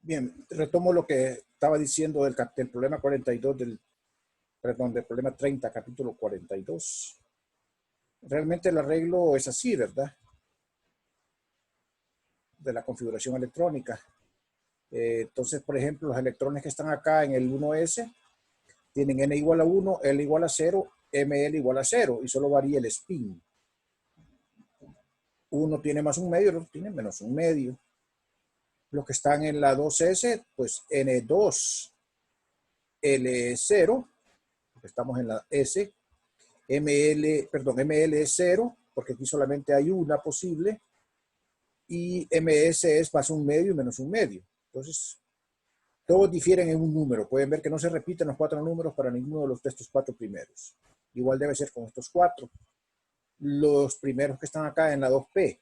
Bien, retomo lo que estaba diciendo del problema 42, del problema 30, capítulo 42. Realmente el arreglo es así, ¿verdad? De la configuración electrónica. Entonces, por ejemplo, los electrones que están acá en el 1s tienen n igual a 1, l igual a 0, ml igual a 0 y solo varía el spin. Uno tiene más un medio, el otro tiene menos un medio. Los que están en la 2s, pues n2, l0, estamos en la S, ml es 0, porque aquí solamente hay una posible, y ms es más un medio y menos un medio. Entonces, todos difieren en un número. Pueden ver que no se repiten los cuatro números para ninguno de estos cuatro primeros. Igual debe ser con estos cuatro. Los primeros que están acá en la 2P,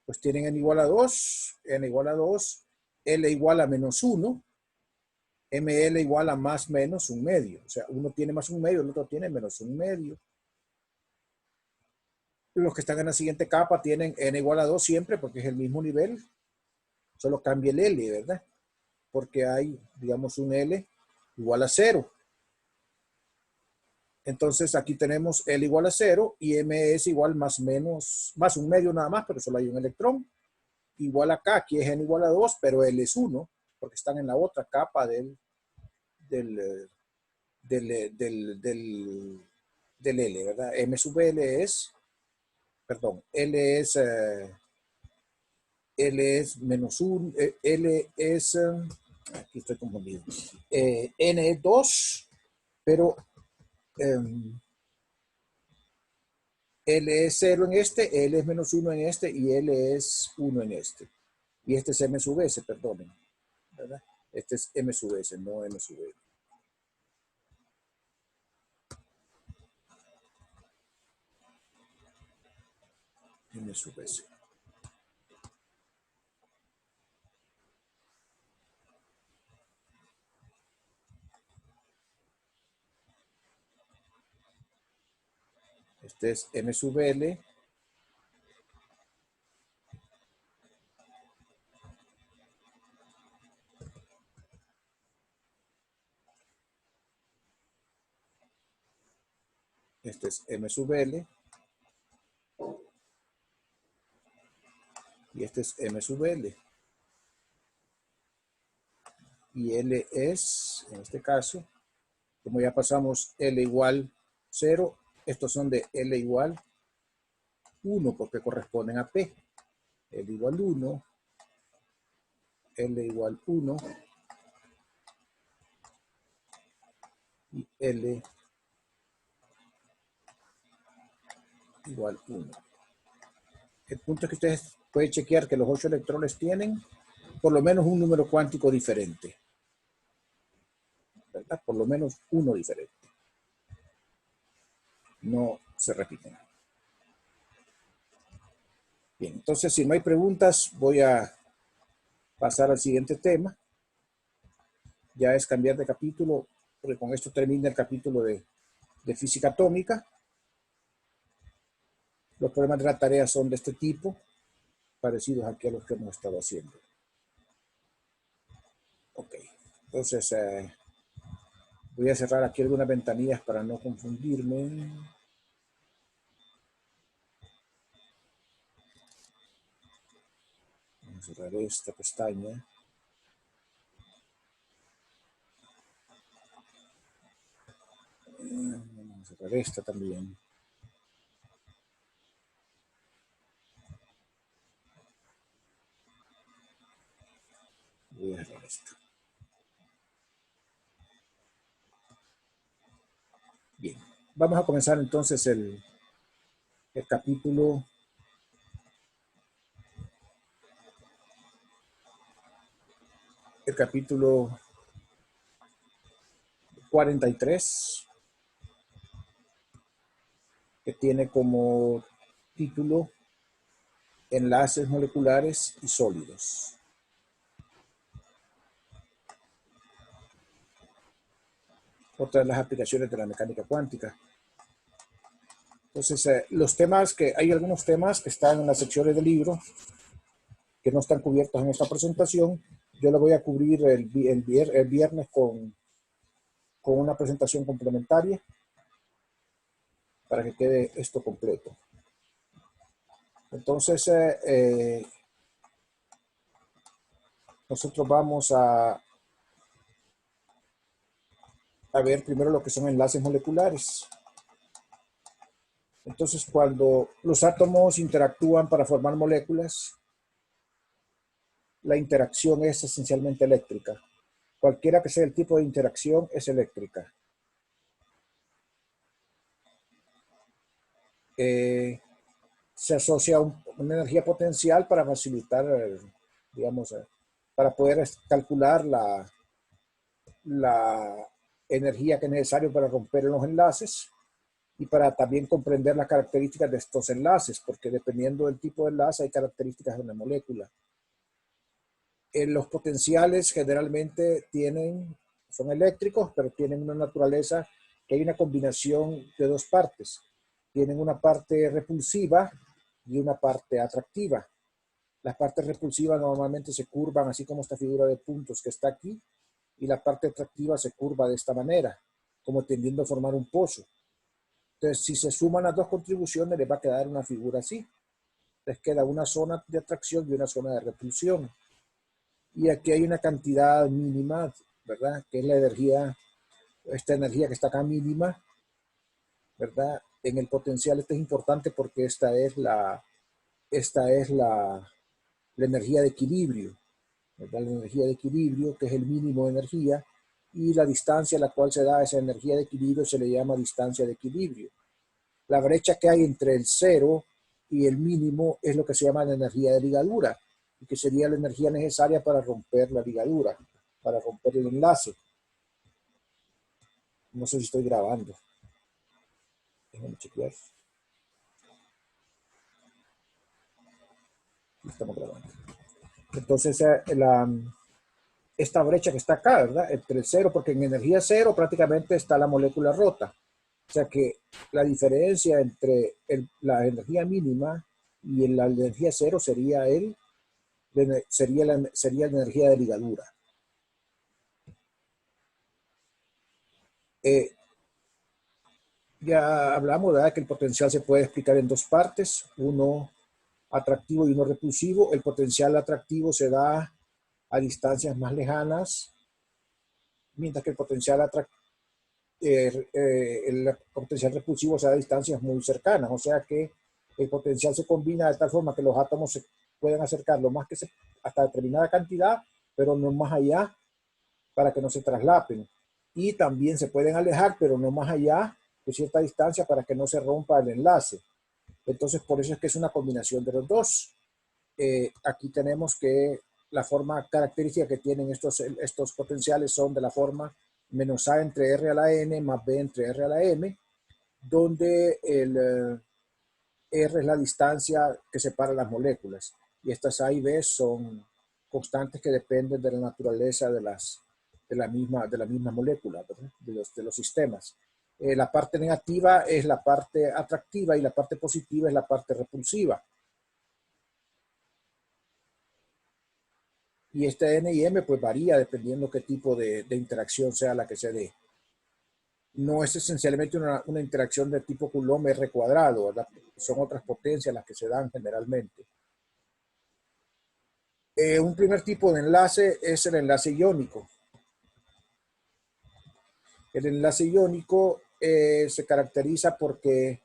pues tienen n igual a 2, n igual a 2, l igual a menos 1, ml igual a más menos un medio. O sea, uno tiene más un medio, el otro tiene menos un medio. Los que están en la siguiente capa tienen n igual a 2 siempre porque es el mismo nivel. Solo cambia el L, ¿verdad? Porque hay, digamos, un L igual a 0. Entonces aquí tenemos L igual a 0 y M es igual más menos, más un medio nada más, pero solo hay un electrón. Igual acá, aquí es N igual a 2, pero L es 1, porque están en la otra capa del L, ¿verdad? M sub L es, perdón, L es menos 1, L es, aquí estoy confundido, N es 2, pero L es 0 en este, L es menos 1 en este y L es 1 en este. Y este es M sub S, perdonen, ¿verdad? Este es M sub S, no M sub L. M sub S. Este es M sub L. Este es M sub L. Y este es M sub L. Y L es, en este caso, como ya pasamos L igual 0, estos son de L igual 1 porque corresponden a P. L igual 1, L igual 1 y L igual 1. El punto es que ustedes pueden chequear que los 8 electrones tienen por lo menos un número cuántico diferente, ¿verdad? Por lo menos uno diferente. No se repiten. Bien, entonces si no hay preguntas, voy a pasar al siguiente tema. Ya es cambiar de capítulo, porque con esto termina el capítulo de física atómica. Los problemas de la tarea son de este tipo, parecidos aquí a los que hemos estado haciendo. Ok, entonces voy a cerrar aquí algunas ventanillas para no confundirme. Vamos a cerrar esta pestaña. Vamos a cerrar esta también. Voy a cerrar esta. Bien, vamos a comenzar entonces el capítulo 43, que tiene como título Enlaces moleculares y sólidos. Otra de las aplicaciones de la mecánica cuántica. Entonces, hay algunos temas que están en las secciones del libro que no están cubiertos en esta presentación Yo lo voy a cubrir el viernes con una presentación complementaria para que quede esto completo. Entonces, nosotros vamos a ver primero lo que son enlaces moleculares. Entonces, cuando los átomos interactúan para formar moléculas, la interacción es esencialmente eléctrica. Cualquiera que sea el tipo de interacción es eléctrica. Se asocia una energía potencial para facilitar, digamos, para poder calcular la energía que es necesaria para romper los enlaces y para también comprender las características de estos enlaces, porque dependiendo del tipo de enlace hay características de una molécula. Los potenciales generalmente son eléctricos, pero tienen una naturaleza que hay una combinación de dos partes. Tienen una parte repulsiva y una parte atractiva. Las partes repulsivas normalmente se curvan, así como esta figura de puntos que está aquí, y la parte atractiva se curva de esta manera, como tendiendo a formar un pozo. Entonces, si se suman las dos contribuciones, les va a quedar una figura así. Les queda una zona de atracción y una zona de repulsión. Y aquí hay una cantidad mínima, ¿verdad? Que es la energía, esta energía que está acá mínima, ¿verdad? En el potencial esto es importante porque esta es la energía de equilibrio, ¿verdad? La energía de equilibrio, que es el mínimo de energía, y la distancia a la cual se da esa energía de equilibrio se le llama distancia de equilibrio. La brecha que hay entre el cero y el mínimo es lo que se llama la energía de ligadura, y que sería la energía necesaria para romper la ligadura, para romper el enlace. No sé si estoy grabando. Déjame chequear. Estamos grabando. Entonces, esta brecha que está acá, ¿verdad? Entre el cero, porque en energía cero prácticamente está la molécula rota. O sea que la diferencia entre la energía mínima y la energía cero sería la energía de ligadura. Ya hablamos, ¿verdad?, que el potencial se puede explicar en dos partes, uno atractivo y uno repulsivo. El potencial atractivo se da a distancias más lejanas, mientras que el potencial repulsivo se da a distancias muy cercanas. O sea que el potencial se combina de tal forma que los átomos se pueden acercar lo más que hasta determinada cantidad, pero no más allá, para que no se traslapen. Y también se pueden alejar, pero no más allá de cierta distancia para que no se rompa el enlace. Entonces, por eso es que es una combinación de los dos. Aquí tenemos que la forma característica que tienen estos potenciales son de la forma menos A entre R a la N más B entre R a la M, donde el R es la distancia que separa las moléculas. Y estas A y B son constantes que dependen de la naturaleza de la misma molécula, de los sistemas. La parte negativa es la parte atractiva y la parte positiva es la parte repulsiva. Y este N y M pues varía dependiendo qué tipo de interacción sea la que se dé. No es esencialmente una interacción de tipo Coulomb R cuadrado, ¿verdad? Son otras potencias las que se dan generalmente. Un primer tipo de enlace es el enlace iónico. El enlace iónico se caracteriza porque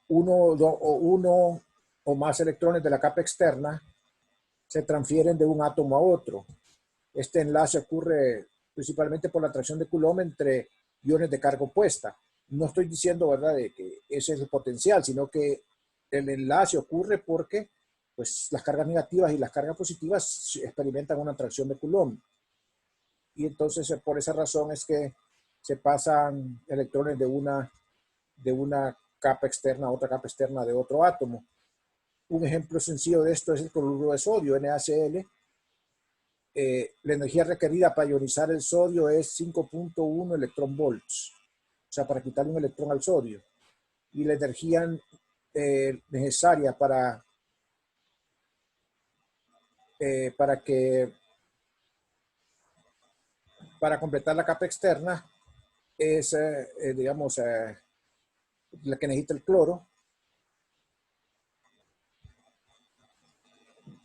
uno o más electrones de la capa externa se transfieren de un átomo a otro. Este enlace ocurre principalmente por la atracción de Coulomb entre iones de carga opuesta. No estoy diciendo, ¿verdad?, de que ese es el potencial, sino que el enlace ocurre porque pues, las cargas negativas y las cargas positivas experimentan una atracción de Coulomb. Y entonces, por esa razón es que se pasan electrones de una capa externa a otra capa externa de otro átomo. Un ejemplo sencillo de esto es el cloruro de sodio, NaCl. La energía requerida para ionizar el sodio es 5.1 electronvolts, o sea, para quitarle un electrón al sodio. Y la energía necesaria para para completar la capa externa es, digamos, la que necesita el cloro.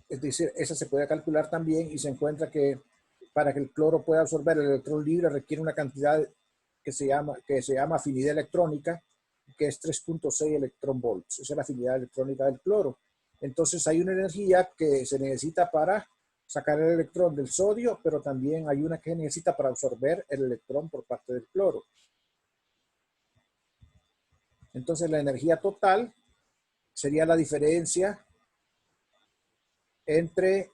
Es decir, esa se puede calcular también y se encuentra que para que el cloro pueda absorber el electrón libre requiere una cantidad que se llama afinidad electrónica, que es 3.6 electronvolts. Esa es la afinidad electrónica del cloro. Entonces hay una energía que se necesita para sacar el electrón del sodio, pero también hay una que se necesita para absorber el electrón por parte del cloro. Entonces la energía total sería la diferencia entre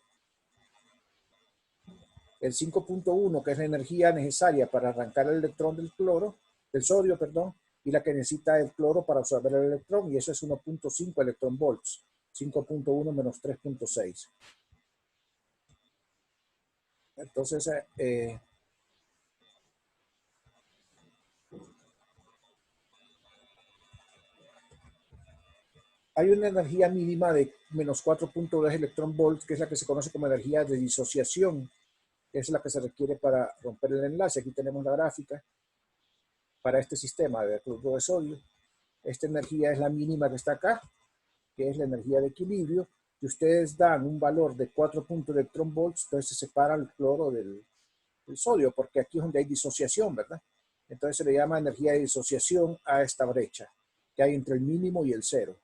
el 5.1, que es la energía necesaria para arrancar el electrón del sodio, perdón, y la que necesita el cloro para absorber el electrón, y eso es 1.5 electronvolts, 5.1 menos 3.6. Entonces, hay una energía mínima de menos 4.2 electronvolts, que es la que se conoce como energía de disociación, que es la que se requiere para romper el enlace. Aquí tenemos la gráfica para este sistema de cloruro de sodio. Esta energía es la mínima que está acá, que es la energía de equilibrio. Si ustedes dan un valor de 4 electronvolts, entonces se separa el cloro del sodio, porque aquí es donde hay disociación, ¿verdad? Entonces se le llama energía de disociación a esta brecha que hay entre el mínimo y el cero.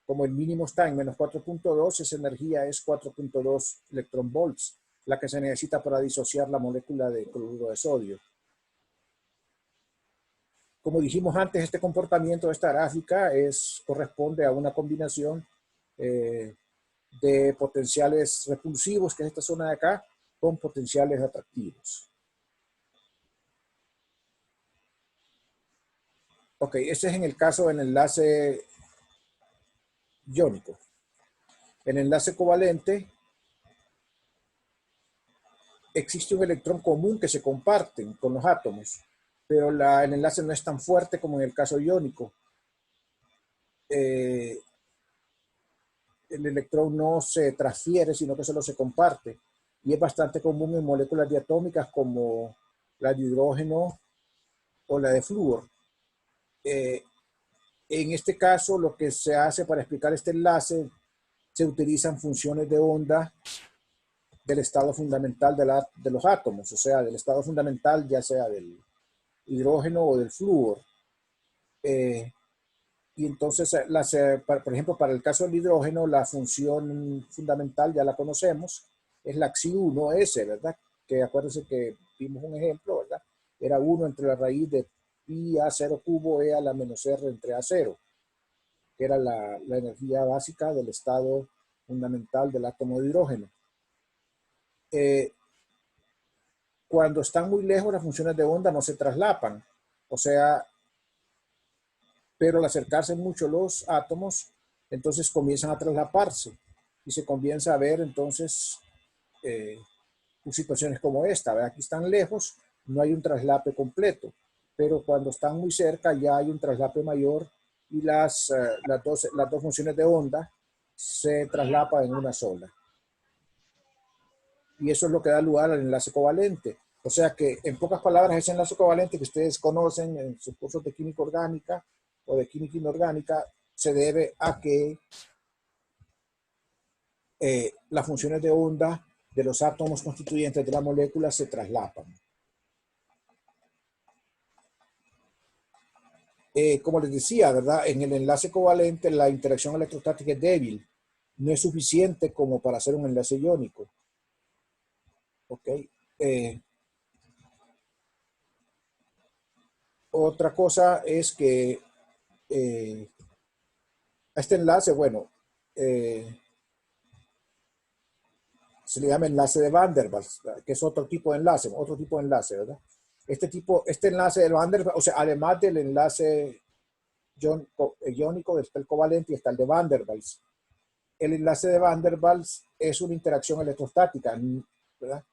Como el mínimo está en menos 4.2, esa energía es 4.2 electronvolts, la que se necesita para disociar la molécula de cloruro de sodio. Como dijimos antes, este comportamiento de esta gráfica corresponde a una combinación de potenciales repulsivos, que es esta zona de acá, con potenciales atractivos. Ok, este es en el caso del enlace iónico. El enlace covalente, existe un electrón común que se comparten con los átomos, pero el enlace no es tan fuerte como en el caso iónico. El electrón no se transfiere, sino que solo se comparte. Y es bastante común en moléculas diatómicas como la de hidrógeno o la de flúor. En este caso, lo que se hace para explicar este enlace, se utilizan funciones de onda del estado fundamental de los átomos, o sea, del estado fundamental ya sea del hidrógeno o del flúor. Y entonces, por ejemplo, para el caso del hidrógeno, la función fundamental ya la conocemos, es la Xi1S, ¿verdad? Que acuérdense que vimos un ejemplo, ¿verdad? Era 1 entre la raíz de pi A0 cubo E a la menos R entre A0, que era la energía básica del estado fundamental del átomo de hidrógeno. Cuando están muy lejos, las funciones de onda no se traslapan, o sea, pero al acercarse mucho los átomos, entonces comienzan a traslaparse y se comienza a ver entonces situaciones como esta. ¿Verdad? Aquí están lejos, no hay un traslape completo, pero cuando están muy cerca ya hay un traslape mayor y las dos funciones de onda se traslapan en una sola. Y eso es lo que da lugar al enlace covalente. O sea que, en pocas palabras, ese enlace covalente que ustedes conocen en sus cursos de química orgánica o de química inorgánica se debe a que las funciones de onda de los átomos constituyentes de la molécula se traslapan. Como les decía, ¿verdad? En el enlace covalente la interacción electrostática es débil. No es suficiente como para hacer un enlace iónico. ¿Ok? Otra cosa es que este enlace, bueno, se le llama enlace de Van der Waals, que es otro tipo de enlace, ¿verdad? Este enlace de Van der Waals, o sea, además del enlace iónico, está el covalente y está el de Van der Waals. El enlace de Van der Waals es una interacción electrostática, ¿verdad?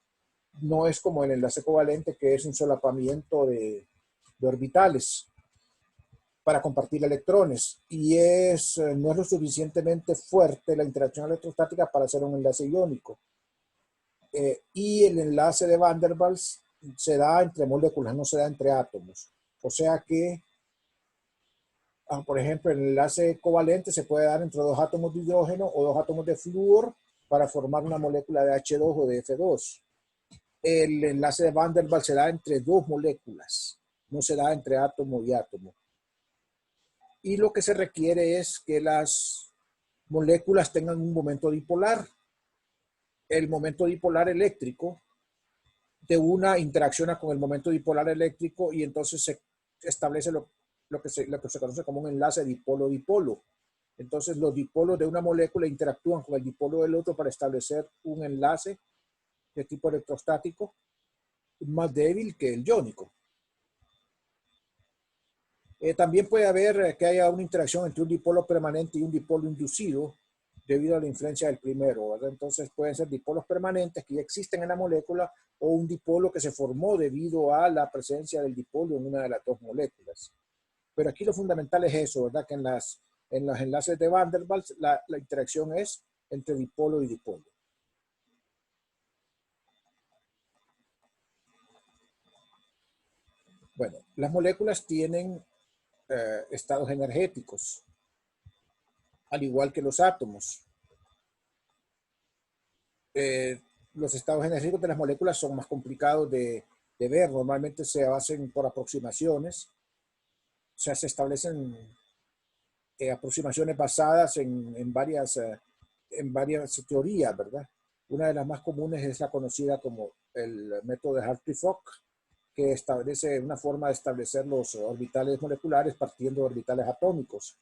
No es como el enlace covalente, que es un solapamiento de orbitales para compartir electrones, y no es lo suficientemente fuerte la interacción electrostática para hacer un enlace iónico. Y el enlace de Van der Waals se da entre moléculas, no se da entre átomos. O sea que, por ejemplo, el enlace covalente se puede dar entre dos átomos de hidrógeno o dos átomos de flúor para formar una molécula de H2 o de F2. El enlace de Van der Waals se da entre dos moléculas, no se da entre átomo y átomo. Y lo que se requiere es que las moléculas tengan un momento dipolar. El momento dipolar eléctrico de una interacciona con el momento dipolar eléctrico y entonces se establece lo que se conoce como un enlace dipolo-dipolo. Entonces los dipolos de una molécula interactúan con el dipolo del otro para establecer un enlace de tipo electrostático más débil que el iónico. También puede haber que haya una interacción entre un dipolo permanente y un dipolo inducido debido a la influencia del primero, ¿verdad? Entonces pueden ser dipolos permanentes que ya existen en la molécula o un dipolo que se formó debido a la presencia del dipolo en una de las dos moléculas. Pero aquí lo fundamental es eso, ¿verdad? Que en los enlaces de Van der Waals la interacción es entre dipolo y dipolo. Bueno, las moléculas tienen estados energéticos, al igual que los átomos. Los estados energéticos de las moléculas son más complicados de ver. Normalmente se hacen por aproximaciones. O sea, se establecen aproximaciones basadas en varias teorías, ¿verdad? Una de las más comunes es la conocida como el método de Hartree-Fock, que establece una forma de establecer los orbitales moleculares partiendo de orbitales atómicos.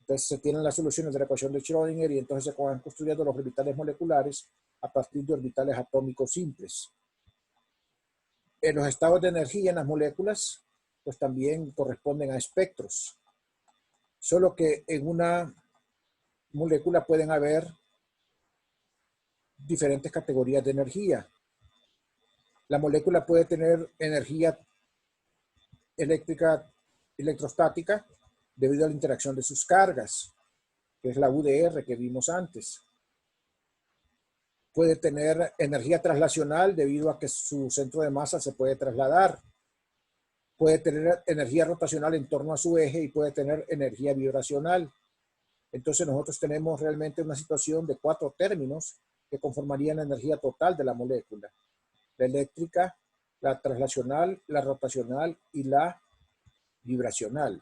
Entonces se tienen las soluciones de la ecuación de Schrödinger y entonces se van construyendo los orbitales moleculares a partir de orbitales atómicos simples. Los estados de energía en las moléculas pues también corresponden a espectros. Solo que en una molécula pueden haber diferentes categorías de energía. La molécula puede tener energía eléctrica, electrostática, debido a la interacción de sus cargas, que es la UDR que vimos antes. Puede tener energía traslacional debido a que su centro de masa se puede trasladar. Puede tener energía rotacional en torno a su eje y puede tener energía vibracional. Entonces nosotros tenemos realmente una situación de 4 términos que conformarían la energía total de la molécula. La eléctrica, la traslacional, la rotacional y la vibracional.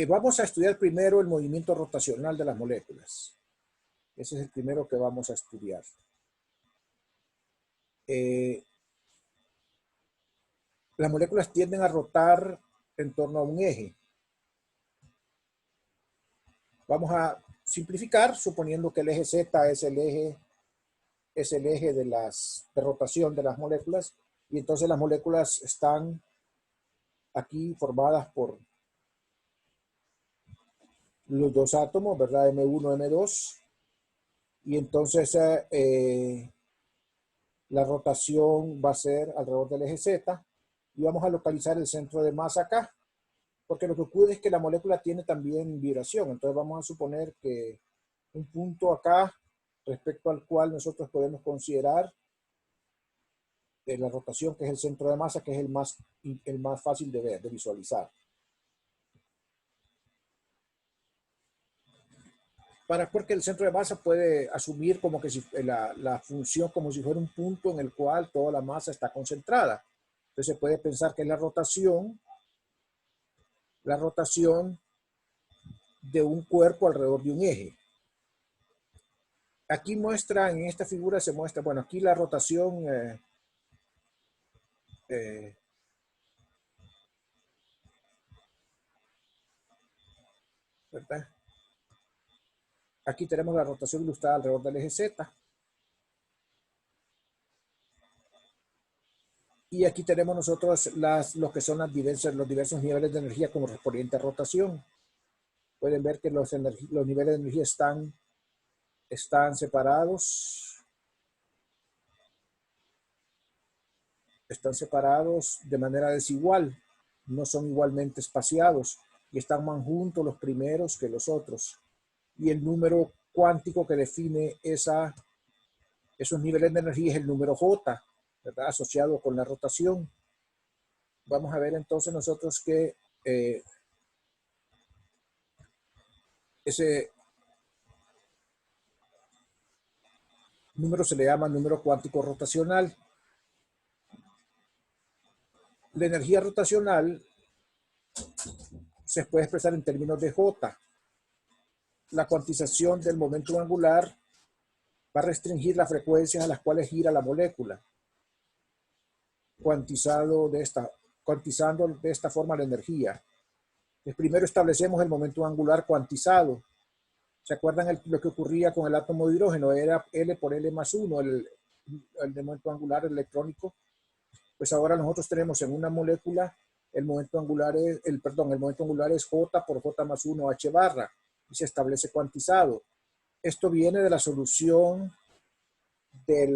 Vamos a estudiar primero el movimiento rotacional de las moléculas. Ese es el primero que vamos a estudiar. Las moléculas tienden a rotar en torno a un eje. Vamos a simplificar suponiendo que el eje Z es el eje de rotación de las moléculas y entonces las moléculas están aquí formadas por los dos átomos, ¿verdad? M1, M2 y entonces la rotación va a ser alrededor del eje Z y vamos a localizar el centro de masa acá. Porque lo que ocurre es que la molécula tiene también vibración. Entonces vamos a suponer que un punto acá respecto al cual nosotros podemos considerar la rotación, que es el centro de masa, que es el más fácil de ver, de visualizar. Porque el centro de masa puede asumir como que si la función como si fuera un punto en el cual toda la masa está concentrada. Entonces se puede pensar que es la rotación de un cuerpo alrededor de un eje. Aquí muestra, en esta figura se muestra, bueno, aquí la rotación ¿verdad? Aquí tenemos la rotación ilustrada alrededor del eje Z. Y aquí tenemos nosotros los que son los diversos niveles de energía como correspondiente a rotación. Pueden ver que los niveles de energía están separados. Están separados de manera desigual. No son igualmente espaciados. Y están más juntos los primeros que los otros. Y el número cuántico que define esos niveles de energía es el número J, ¿verdad? Asociado con la rotación. Vamos a ver entonces nosotros que ese número se le llama número cuántico rotacional. La energía rotacional se puede expresar en términos de J. La cuantización del momento angular va a restringir las frecuencias a las cuales gira la molécula, cuantizando de esta forma la energía. Primero establecemos el momento angular cuantizado. ¿Se acuerdan lo que ocurría con el átomo de hidrógeno? Era L por L más 1, el momento angular electrónico. Pues ahora nosotros tenemos en una molécula el momento angular es J por J más 1 H barra y se establece cuantizado. Esto viene de la solución de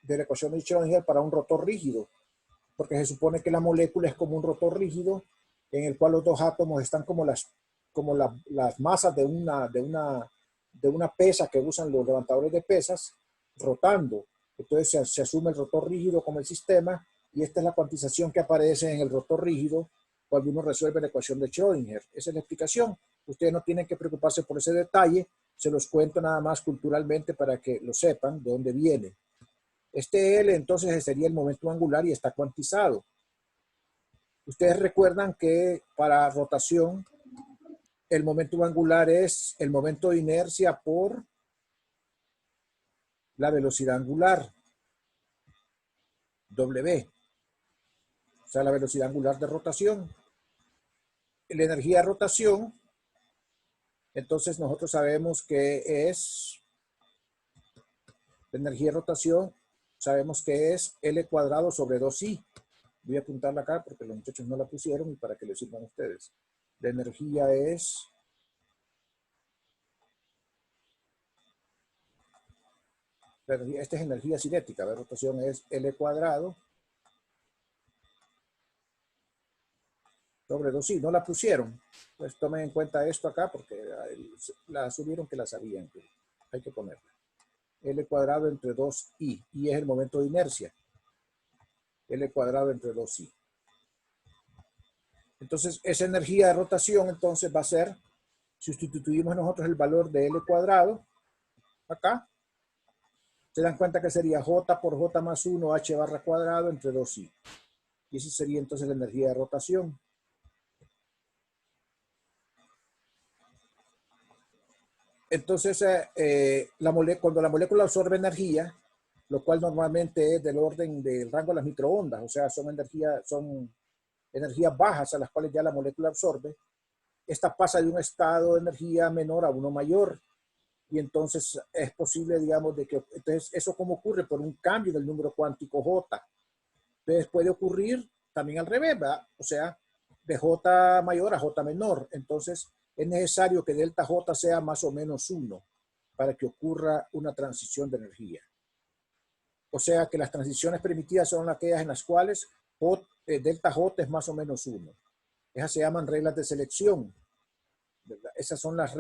la ecuación de Schrödinger para un rotor rígido, porque se supone que la molécula es como un rotor rígido en el cual los dos átomos están como las masas de una pesa que usan los levantadores de pesas rotando. Entonces se asume el rotor rígido como el sistema y esta es la cuantización que aparece en el rotor rígido cuando uno resuelve la ecuación de Schrödinger. Esa es la explicación. Ustedes no tienen que preocuparse por ese detalle, se los cuento nada más culturalmente para que lo sepan de dónde viene. Este L entonces sería el momento angular y está cuantizado. Ustedes recuerdan que para rotación el momento angular es el momento de inercia por la velocidad angular, W, o sea, la velocidad angular de rotación. La energía de rotación, entonces nosotros sabemos que es, la energía de rotación, sabemos que es L cuadrado sobre 2I. Voy a apuntarla acá porque los muchachos no la pusieron y para que les sirvan a ustedes. La energía es esta es energía cinética, la rotación es L cuadrado sobre 2I. No la pusieron, pues tomen en cuenta esto acá porque la asumieron que la sabían, que hay que ponerla. L cuadrado entre 2I, y es el momento de inercia. L cuadrado entre 2I. Entonces, esa energía de rotación entonces va a ser, si sustituimos nosotros el valor de L cuadrado, acá, se dan cuenta que sería J por J más 1 H barra cuadrado entre 2I. Y esa sería entonces la energía de rotación. Entonces, cuando la molécula absorbe energía, lo cual normalmente es del orden del rango de las microondas, o sea, son energías bajas a las cuales ya la molécula absorbe, esta pasa de un estado de energía menor a uno mayor. Y entonces es posible, digamos, entonces eso como ocurre por un cambio del número cuántico J. Entonces puede ocurrir también al revés, ¿verdad? O sea, de J mayor a J menor. Entonces es necesario que delta J sea más o menos 1 para que ocurra una transición de energía. O sea que las transiciones permitidas son aquellas en las cuales delta J es más o menos 1. Esas se llaman reglas de selección, ¿verdad? Esas son las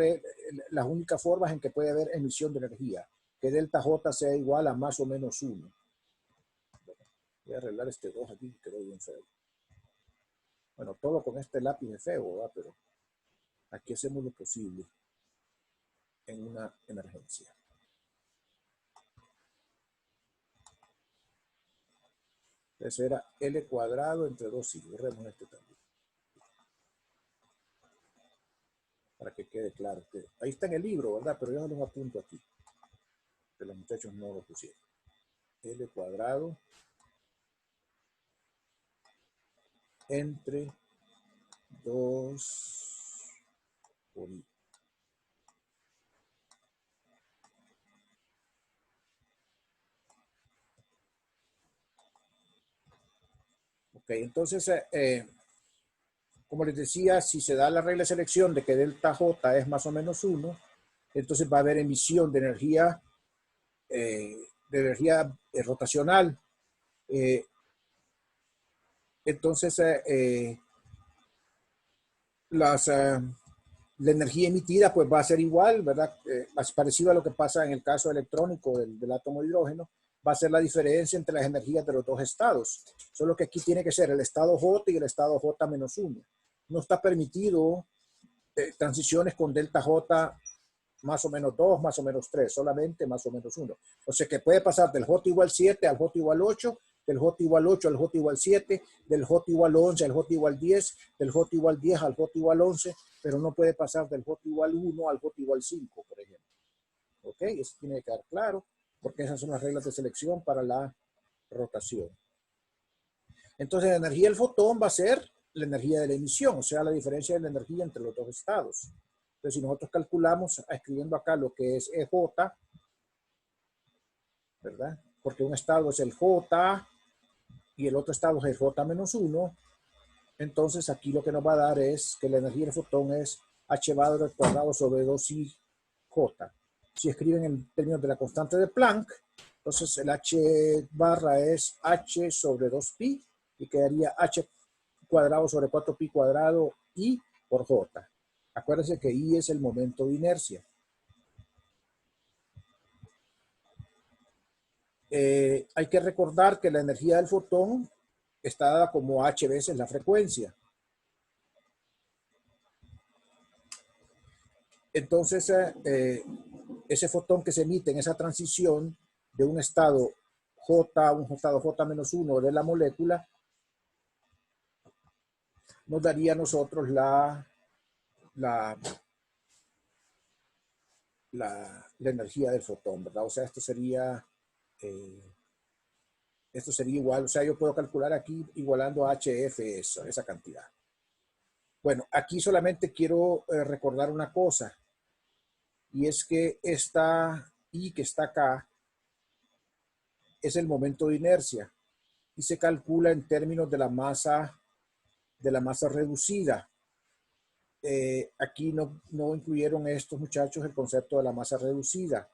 únicas formas en que puede haber emisión de energía, que delta J sea igual a más o menos 1. Voy a arreglar este 2 aquí, que quedó bien feo. Bueno, todo con este lápiz es feo, ¿verdad? Pero aquí hacemos lo posible en una emergencia. Eso era L cuadrado entre 2I. Borremos este también, para que quede claro. Ahí está en el libro, ¿verdad? Pero yo no lo apunto aquí, que los muchachos no lo pusieron. L cuadrado entre 2 por I. Ok, entonces, como les decía, si se da la regla de selección de que delta J es más o menos 1, entonces va a haber emisión de energía rotacional. Entonces, La energía emitida pues va a ser igual, ¿verdad? Parecido a lo que pasa en el caso electrónico del átomo de hidrógeno, va a ser la diferencia entre las energías de los dos estados. Solo que aquí tiene que ser el estado J y el estado J-1. No está permitido transiciones con delta J más o menos 2, más o menos 3, solamente más o menos 1. O sea que puede pasar del J igual 7 al J igual 8, del J igual 8 al J igual 7, del J igual 11 al J igual 10, del J igual 10 al J igual 11, pero no puede pasar del J igual 1 al J igual 5, por ejemplo. ¿Ok? Eso tiene que quedar claro, porque esas son las reglas de selección para la rotación. Entonces, la energía del fotón va a ser la energía de la emisión, o sea, la diferencia de la energía entre los dos estados. Entonces, si nosotros calculamos, escribiendo acá lo que es EJ, ¿verdad? Porque un estado es el J y el otro estado es el J-1, entonces aquí lo que nos va a dar es que la energía del fotón es H barra al cuadrado sobre 2I J. Si escriben en términos de la constante de Planck, entonces el H barra es H sobre 2pi y quedaría H cuadrado sobre 4pi cuadrado I por J. Acuérdense que I es el momento de inercia. Hay que recordar que la energía del fotón está dada como H veces la frecuencia. Entonces, ese fotón que se emite en esa transición de un estado J, un estado J-1 de la molécula, nos daría a nosotros la energía del fotón, ¿verdad? O sea, esto sería igual, o sea, yo puedo calcular aquí igualando a HF esa cantidad. Bueno, aquí solamente quiero recordar una cosa, y es que esta I que está acá es el momento de inercia y se calcula en términos de la masa reducida. Aquí no incluyeron estos muchachos el concepto de la masa reducida.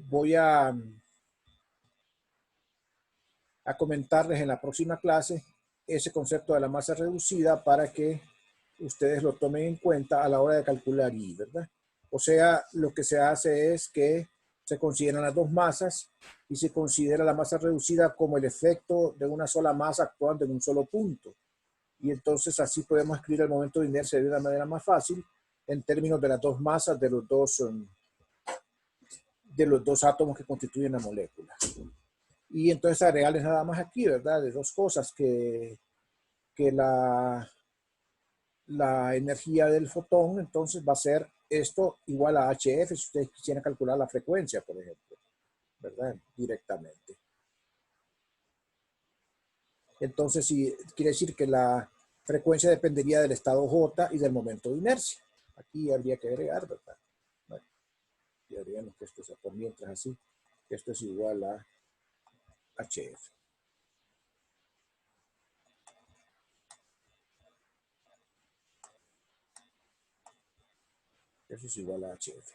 Voy a comentarles en la próxima clase ese concepto de la masa reducida para que ustedes lo tomen en cuenta a la hora de calcular I, ¿verdad? O sea, lo que se hace es que se consideran las dos masas y se considera la masa reducida como el efecto de una sola masa actuando en un solo punto. Y entonces así podemos escribir el momento de inercia de una manera más fácil en términos de las dos masas de los dos átomos que constituyen la molécula. Y entonces agregarles nada más aquí, ¿verdad? De dos cosas, que la energía del fotón entonces va a ser esto igual a HF si ustedes quisieran calcular la frecuencia, por ejemplo, ¿verdad? Directamente. Entonces, quiere decir que la frecuencia dependería del estado J y del momento de inercia. Aquí habría que agregar, ¿verdad? Bueno, y agregamos que esto es por mientras así, que esto es igual a HF. Eso es igual a HF.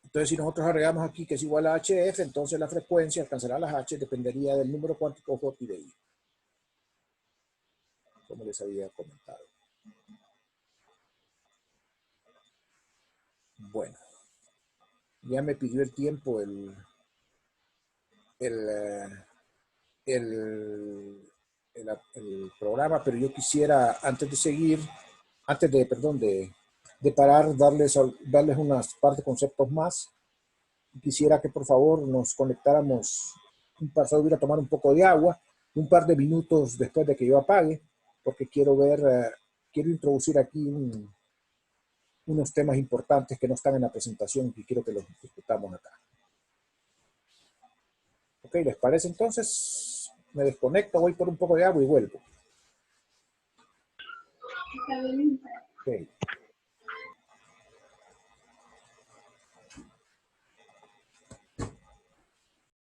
Entonces, si nosotros agregamos aquí que es igual a HF, entonces la frecuencia alcanzará las H, dependería del número cuántico J y de I, como les había comentado. Bueno, ya me pidió el tiempo el programa, pero yo quisiera, antes de seguir, de parar, darles unas par de conceptos más. Quisiera que por favor nos conectáramos voy a tomar un poco de agua, un par de minutos después de que yo apague, porque quiero introducir aquí unos temas importantes que no están en la presentación y quiero que los discutamos acá. Ok, ¿les parece entonces? Me desconecto, voy por un poco de agua y vuelvo. Ok.